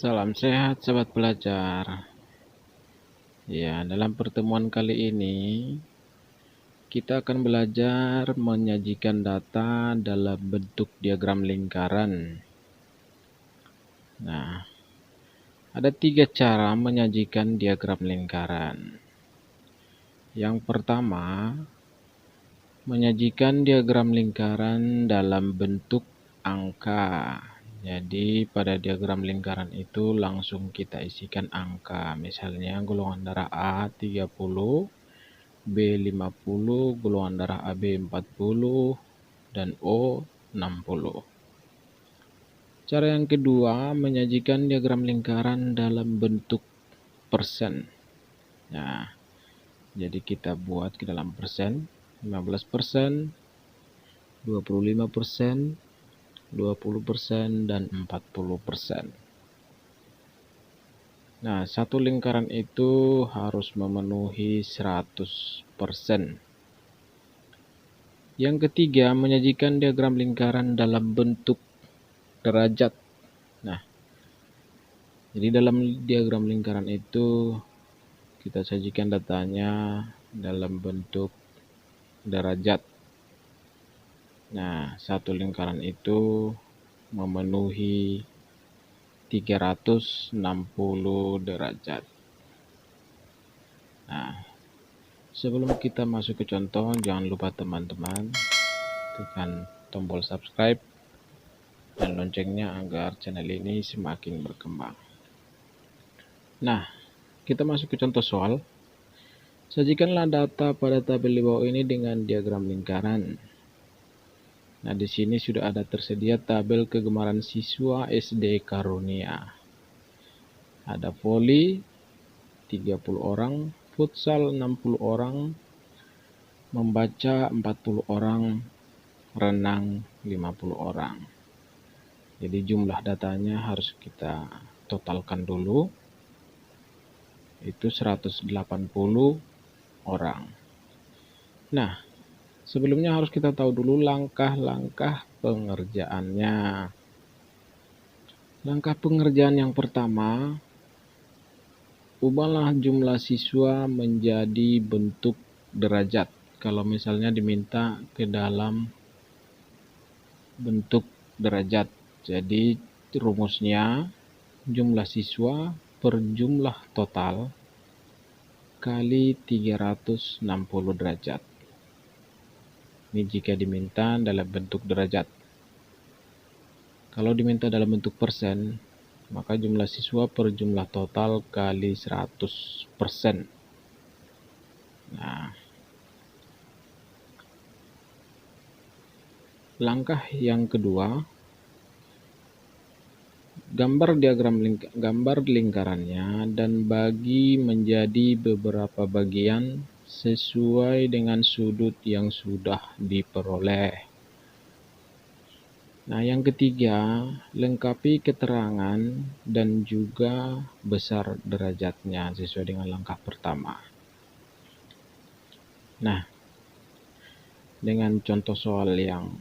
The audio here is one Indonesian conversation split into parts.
Salam sehat sahabat belajar. Ya, dalam pertemuan kali ini kita akan belajar menyajikan data dalam bentuk diagram lingkaran. Nah, ada 3 cara menyajikan diagram lingkaran. Yang pertama, menyajikan diagram lingkaran dalam bentuk angka. Jadi pada diagram lingkaran itu langsung kita isikan angka. Misalnya golongan darah A 30, B 50, golongan darah AB 40, dan O 60. Cara yang kedua, menyajikan diagram lingkaran dalam bentuk persen. Nah, jadi kita buat ke dalam persen, 15%, 25%, 20%, dan 40%. Nah, satu lingkaran itu harus memenuhi 100%. Yang ketiga, menyajikan diagram lingkaran dalam bentuk derajat. Nah, jadi dalam diagram lingkaran itu kita sajikan datanya dalam bentuk derajat. Nah, satu lingkaran itu memenuhi 360 derajat. Nah, sebelum kita masuk ke contoh, jangan lupa teman-teman tekan tombol subscribe dan loncengnya agar channel ini semakin berkembang. Nah, kita masuk ke contoh soal. Sajikanlah data pada tabel di bawah ini dengan diagram lingkaran. Nah, di sini sudah ada tersedia tabel kegemaran siswa SD Karunia. Ada voli 30 orang, futsal 60 orang, membaca 40 orang, renang 50 orang. Jadi jumlah datanya harus kita totalkan dulu. Itu 180 orang. Nah, sebelumnya harus kita tahu dulu langkah-langkah pengerjaannya. Langkah pengerjaan yang pertama, ubahlah jumlah siswa menjadi bentuk derajat. Kalau misalnya diminta ke dalam bentuk derajat. Jadi rumusnya jumlah siswa per jumlah total kali 360 derajat. Ini jika diminta dalam bentuk derajat. Kalau diminta dalam bentuk persen, maka jumlah siswa per jumlah total kali 100%. Nah, langkah yang kedua, gambar lingkarannya dan bagi menjadi beberapa bagian sesuai dengan sudut yang sudah diperoleh. Nah, yang ketiga, lengkapi keterangan dan juga besar derajatnya sesuai dengan langkah pertama. Nah, dengan contoh soal yang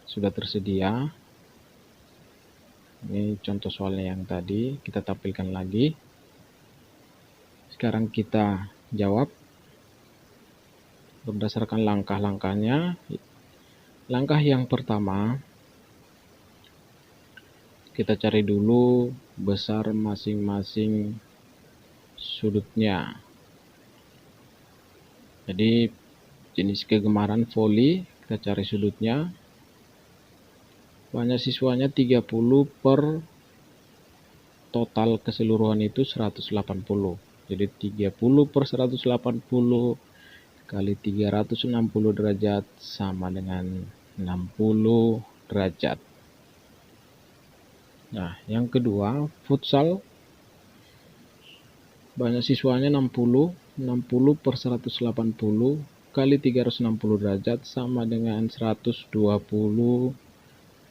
sudah tersedia, ini contoh soalnya yang tadi kita tampilkan lagi. Sekarang kita jawab berdasarkan langkah-langkahnya. Langkah yang pertama, kita cari dulu besar masing-masing sudutnya. Jadi jenis kegemaran voli, kita cari sudutnya. Banyak siswanya 30 per total keseluruhan itu 180. Jadi 30 per 180 kali 360 derajat sama dengan 60 derajat. Nah, yang kedua, futsal. Banyak siswanya 60. 60 per 180 kali 360 derajat sama dengan 120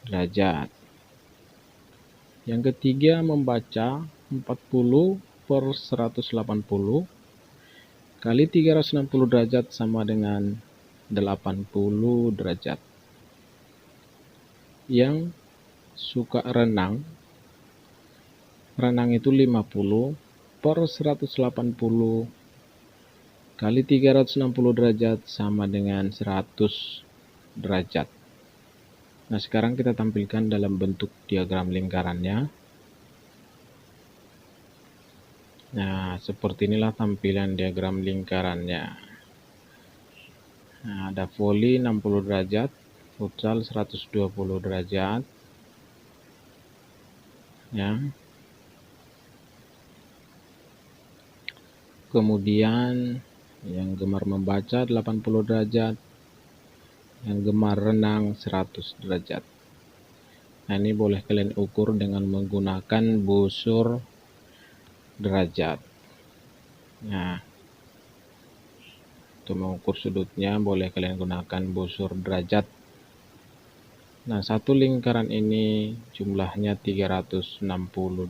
derajat. Yang ketiga, membaca. 40 per 180 kali 360 derajat sama dengan 80 derajat. Yang suka renang, renang itu 50 per 180 kali 360 derajat sama dengan 100 derajat. Nah, sekarang kita tampilkan dalam bentuk diagram lingkarannya. Nah, seperti inilah tampilan diagram lingkarannya. Nah, ada voli 60 derajat, futsal 120 derajat. Ya. Kemudian yang gemar membaca 80 derajat, yang gemar renang 100 derajat. Nah, ini boleh kalian ukur dengan menggunakan busur derajat. Nah, untuk mengukur sudutnya boleh kalian gunakan busur derajat. Nah, satu lingkaran ini jumlahnya 360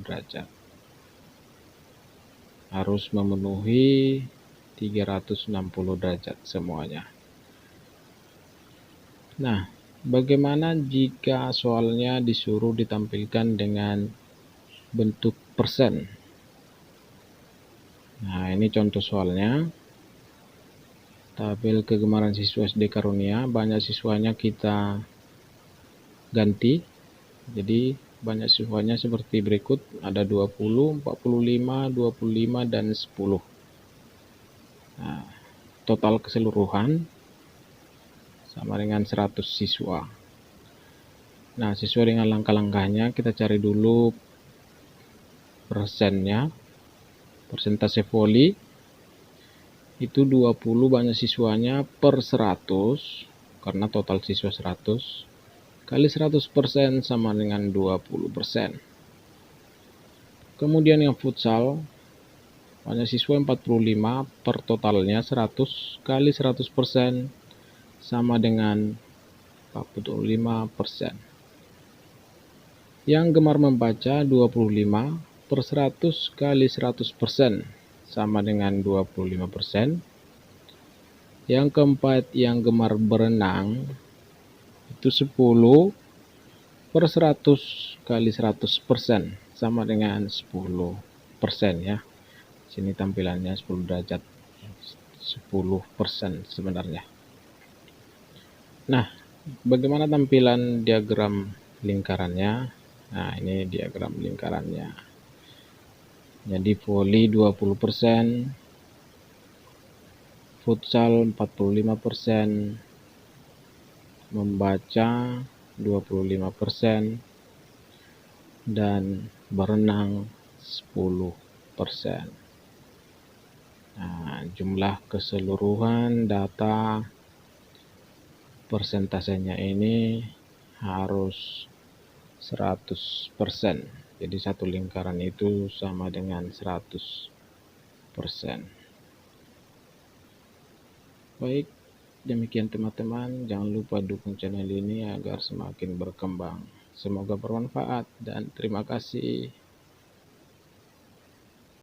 derajat. Harus memenuhi 360 derajat semuanya. Nah, bagaimana jika soalnya disuruh ditampilkan dengan bentuk persen? Nah, ini contoh soalnya. Tabel kegemaran siswa SD Karunia, banyak siswanya kita ganti. Jadi banyak siswanya seperti berikut, ada 20, 45, 25, dan 10. Nah, total keseluruhan sama dengan 100 siswa. Nah, sesuai dengan langkah-langkahnya, kita cari dulu persennya. Persentase voli itu 20 banyak siswanya per 100, karena total siswa 100, kali 100% sama dengan 20%. Kemudian yang futsal, banyak siswa 45 per totalnya 100 kali 100% sama dengan 45%. Yang gemar membaca 25 per 100 kali 100% sama dengan 25%. Yang keempat, yang gemar berenang itu 10 per 100 kali 100% sama dengan 10% ya. Sini tampilannya 10 derajat, 10% sebenarnya. Nah, bagaimana tampilan diagram lingkarannya? Nah, ini diagram lingkarannya. Jadi voli 20%, futsal 45%, membaca 25%, dan berenang 10%. Nah, jumlah keseluruhan data persentasenya ini harus 100%. Jadi satu lingkaran itu sama dengan 100%. Baik, demikian teman-teman. Jangan lupa dukung channel ini agar semakin berkembang. Semoga bermanfaat dan terima kasih.